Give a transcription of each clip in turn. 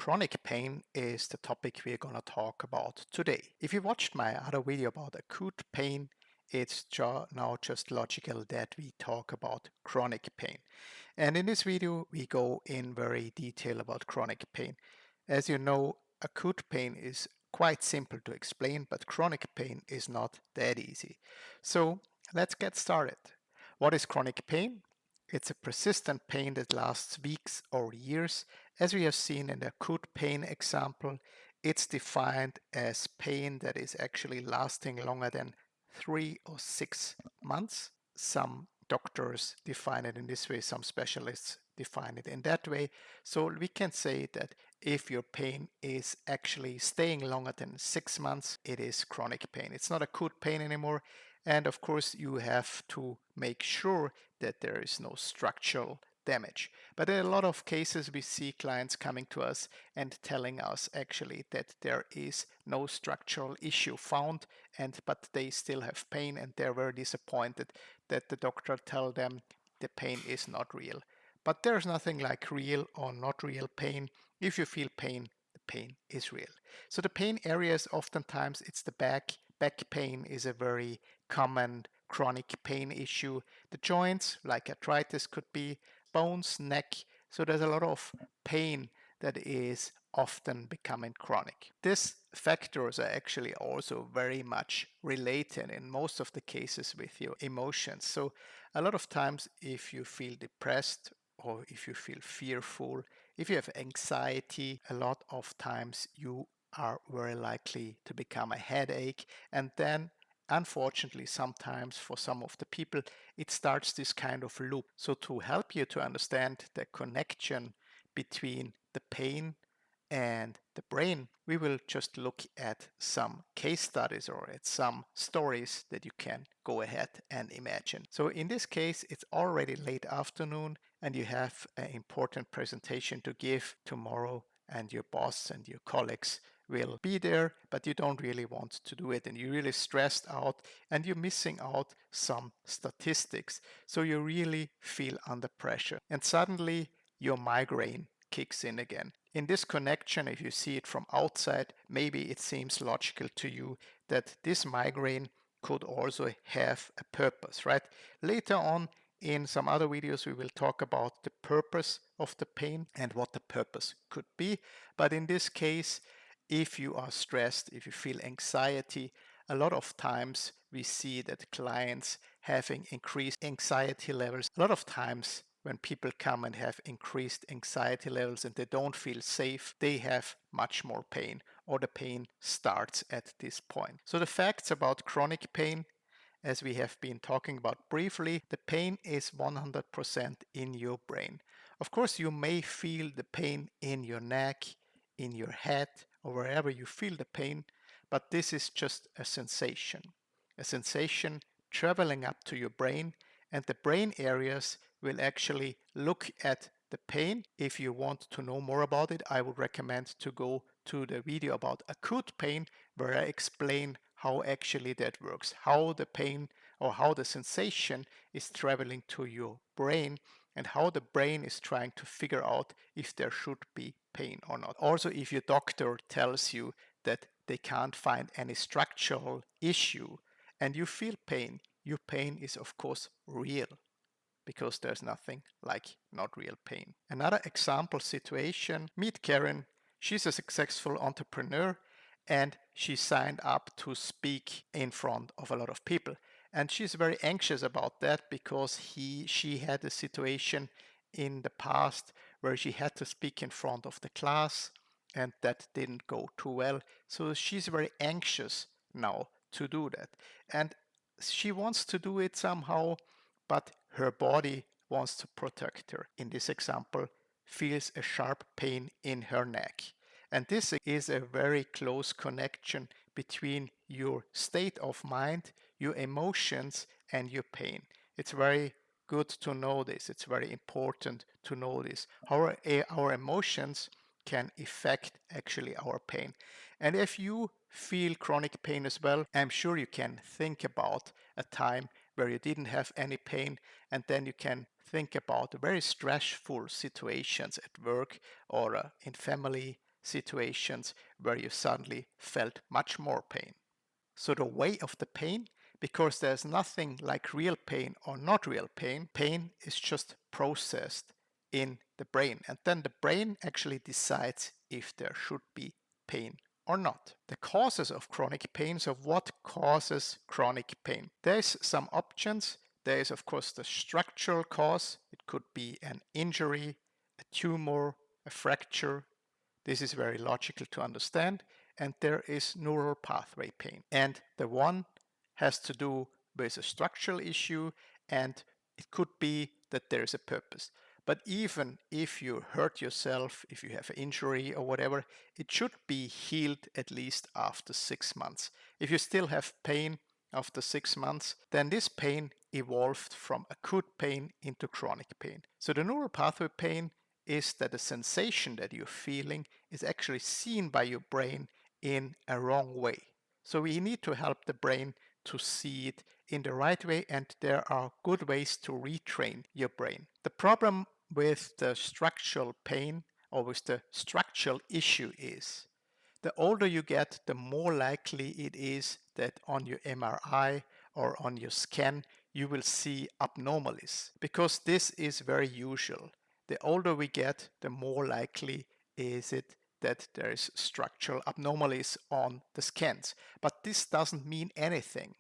Chronic pain is the topic we're going to talk about today. If you watched my other video about acute pain, it's now just logical that we talk about chronic pain. And in this video, we go in very detail about chronic pain. As you know, acute pain is quite simple to explain, but chronic pain is not that easy. So let's get started. What is chronic pain? It's a persistent pain that lasts weeks or years. As we have seen in the acute pain example, it's defined as pain that is actually lasting longer than 3 or 6 months. Some doctors define it in this way, some specialists define it in that way. So we can say that if your pain is actually staying longer than 6 months, it is chronic pain. It's not acute pain anymore. And of course, you have to make sure that there is no structural damage. But in a lot of cases, we see clients coming to us and telling us actually that there is no structural issue found, but they still have pain and they're very disappointed that the doctor tell them the pain is not real. But there's nothing like real or not real pain. If you feel pain, the pain is real. So the pain areas, oftentimes it's the back. Back pain is a very common chronic pain issue. The joints, like arthritis could be, bones, neck. So there's a lot of pain that is often becoming chronic. These factors are actually also very much related in most of the cases with your emotions. So a lot of times if you feel depressed or if you feel fearful, if you have anxiety, a lot of times you are very likely to become a headache, and then unfortunately sometimes for some of the people it starts this kind of loop. So to help you to understand the connection between the pain and the brain, we will just look at some case studies or at some stories that you can go ahead and imagine. So in this case, it's already late afternoon and you have an important presentation to give tomorrow, and your boss and your colleagues will be there, but you don't really want to do it and you're really stressed out and you're missing out some statistics. So you really feel under pressure and suddenly your migraine kicks in again. In this connection, if you see it from outside, maybe it seems logical to you that this migraine could also have a purpose, right? Later on in some other videos, we will talk about the purpose of the pain and what the purpose could be. But in this case, if you are stressed, if you feel anxiety, a lot of times we see that clients having increased anxiety levels. A lot of times when people come and have increased anxiety levels and they don't feel safe, they have much more pain, or the pain starts at this point. So the facts about chronic pain, as we have been talking about briefly, the pain is 100% in your brain. Of course, you may feel the pain in your neck, in your head, or wherever you feel the pain, but this is just a sensation traveling up to your brain, and the brain areas will actually look at the pain. If you want to know more about it, I would recommend to go to the video about acute pain, where I explain how actually that works, how the pain or how the sensation is traveling to your brain and how the brain is trying to figure out if there should be pain or not. Also, if your doctor tells you that they can't find any structural issue and you feel pain, your pain is of course real, because there's nothing like not real pain. Another example situation, meet Karen. She's a successful entrepreneur and she signed up to speak in front of a lot of people. And she's very anxious about that because she had a situation in the past where she had to speak in front of the class and that didn't go too well. So she's very anxious now to do that. And she wants to do it somehow, but her body wants to protect her. In this example, feels a sharp pain in her neck. And this is a very close connection between your state of mind, your emotions, and your pain. It's very good to know this. It's very important to know this. Our emotions can affect actually our pain. And if you feel chronic pain as well, I'm sure you can think about a time where you didn't have any pain, and then you can think about very stressful situations at work or in family, situations where you suddenly felt much more pain. So the way of the pain, because there's nothing like real pain or not real pain, pain is just processed in the brain. And then the brain actually decides if there should be pain or not. The causes of chronic pain, so what causes chronic pain? There's some options. There is, of course, the structural cause. It could be an injury, a tumor, a fracture. This is very logical to understand. And there is neural pathway pain. And the one has to do with a structural issue, and it could be that there is a purpose. But even if you hurt yourself, if you have an injury or whatever, it should be healed at least after 6 months. If you still have pain after 6 months, then this pain evolved from acute pain into chronic pain. So the neural pathway pain is that the sensation that you're feeling is actually seen by your brain in a wrong way. So we need to help the brain to see it in the right way, and there are good ways to retrain your brain. The problem with the structural pain or with the structural issue is the older you get, the more likely it is that on your MRI or on your scan you will see abnormalities, because this is very usual. The older we get, the more likely is it that there is structural abnormalities on the scans. But this doesn't mean anything.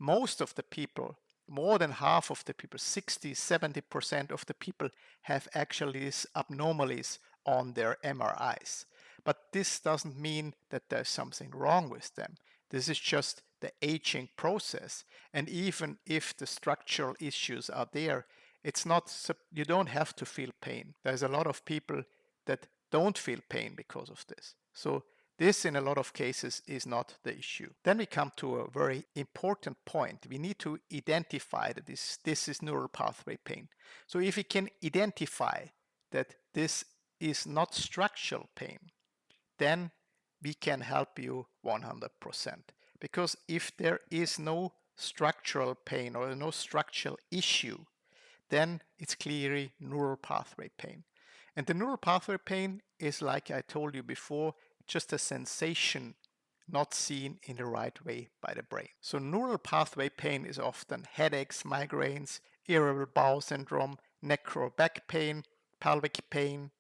Most of the people, more than half of the people, 60-70% of the people have actually these abnormalities on their MRIs. But this doesn't mean that there's something wrong with them. This is just the aging process. And even if the structural issues are there, it's not, you don't have to feel pain. There's a lot of people that don't feel pain because of this. So this, in a lot of cases, is not the issue. Then we come to a very important point. We need to identify that this is neural pathway pain. So if we can identify that this is not structural pain, then we can help you 100%. Because if there is no structural pain or no structural issue, then it's clearly neural pathway pain. And the neural pathway pain is, like I told you before, just a sensation not seen in the right way by the brain. So neural pathway pain is often headaches, migraines, irritable bowel syndrome, neck or back pain, pelvic pain,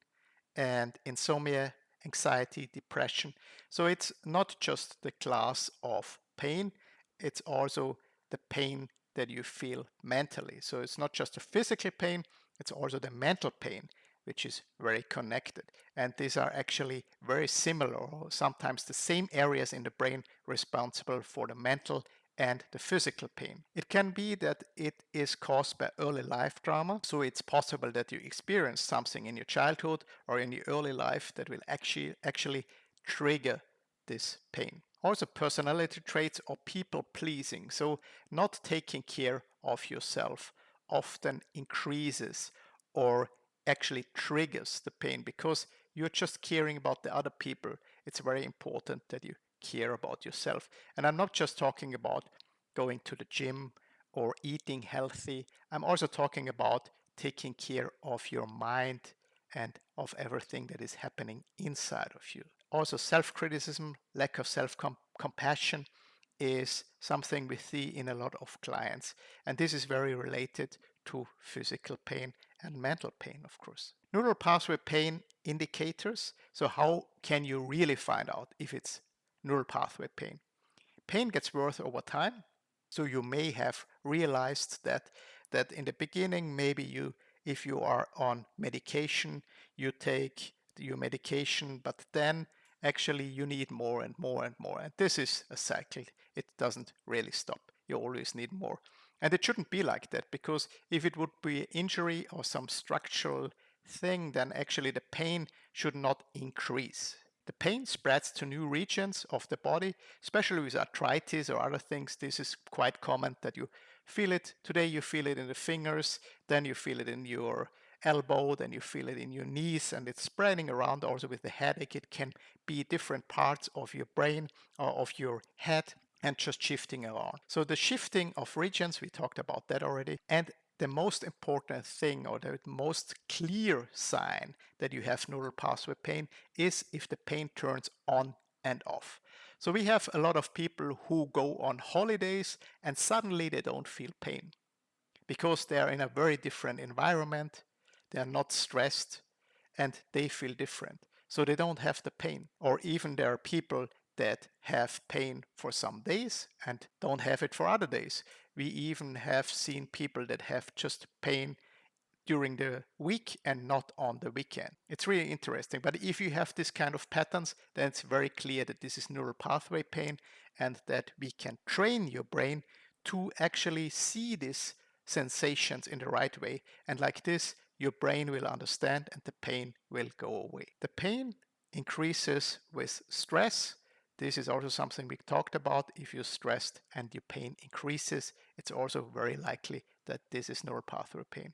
and insomnia, anxiety, depression. So it's not just the class of pain, it's also the pain that you feel mentally. So it's not just a physical pain, it's also the mental pain, which is very connected. And these are actually very similar, or sometimes the same areas in the brain responsible for the mental and the physical pain. It can be that it is caused by early life trauma. So it's possible that you experience something in your childhood or in your early life that will actually trigger this pain. Also, personality traits or people pleasing. So not taking care of yourself often increases or actually triggers the pain, because you're just caring about the other people. It's very important that you care about yourself. And I'm not just talking about going to the gym or eating healthy. I'm also talking about taking care of your mind and of everything that is happening inside of you. Also, self-criticism, lack of self-compassion is something we see in a lot of clients. And this is very related to physical pain and mental pain, of course. Neural pathway pain indicators. So how can you really find out if it's neural pathway pain? Pain gets worse over time. So you may have realized that in the beginning, maybe if you are on medication, you take your medication, but then actually you need more and more and more. And this is a cycle. It doesn't really stop. You always need more. And it shouldn't be like that, because if it would be an injury or some structural thing, then actually the pain should not increase. The pain spreads to new regions of the body, especially with arthritis or other things. This is quite common that you feel it. Today you feel it in the fingers, then you feel it in your elbow, then you feel it in your knees, and it's spreading around. Also with the headache, it can be different parts of your brain or of your head and just shifting around. So the shifting of regions, we talked about that already. And the most important thing or the most clear sign that you have neural pathway pain is if the pain turns on and off. So we have a lot of people who go on holidays and suddenly they don't feel pain because they are in a very different environment, they are not stressed, and they feel different. So they don't have the pain. Or even there are people that have pain for some days and don't have it for other days. We even have seen people that have just pain during the week and not on the weekend. It's really interesting. But if you have this kind of patterns, then it's very clear that this is neural pathway pain and that we can train your brain to actually see these sensations in the right way. And like this, your brain will understand and the pain will go away. The pain increases with stress. This is also something we talked about. If you're stressed and your pain increases, it's also very likely that this is neural pathway pain.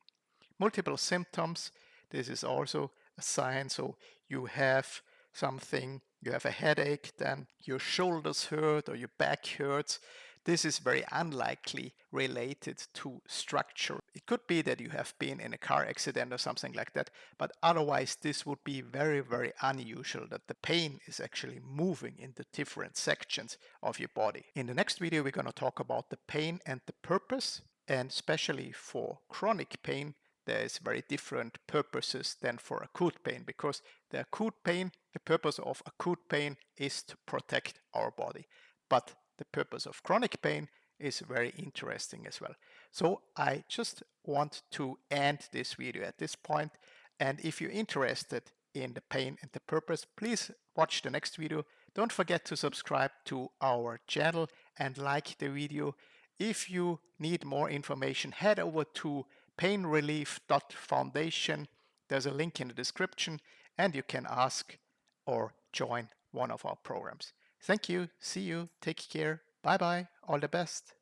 Multiple symptoms, this is also a sign. So you have something, you have a headache, then your shoulders hurt or your back hurts. This is very unlikely related to structure. It could be that you have been in a car accident or something like that, but otherwise this would be very, very unusual that the pain is actually moving in the different sections of your body. In the next video, we're going to talk about the pain and the purpose, and especially for chronic pain, there is very different purposes than for acute pain, because the acute pain, the purpose of acute pain is to protect our body. But the purpose of chronic pain is very interesting as well. So I just want to end this video at this point. And if you're interested in the pain and the purpose, please watch the next video. Don't forget to subscribe to our channel and like the video. If you need more information, head over to PainRelief.foundation. There's a link in the description and you can ask or join one of our programs. Thank you. See you. Take care. Bye bye. All the best.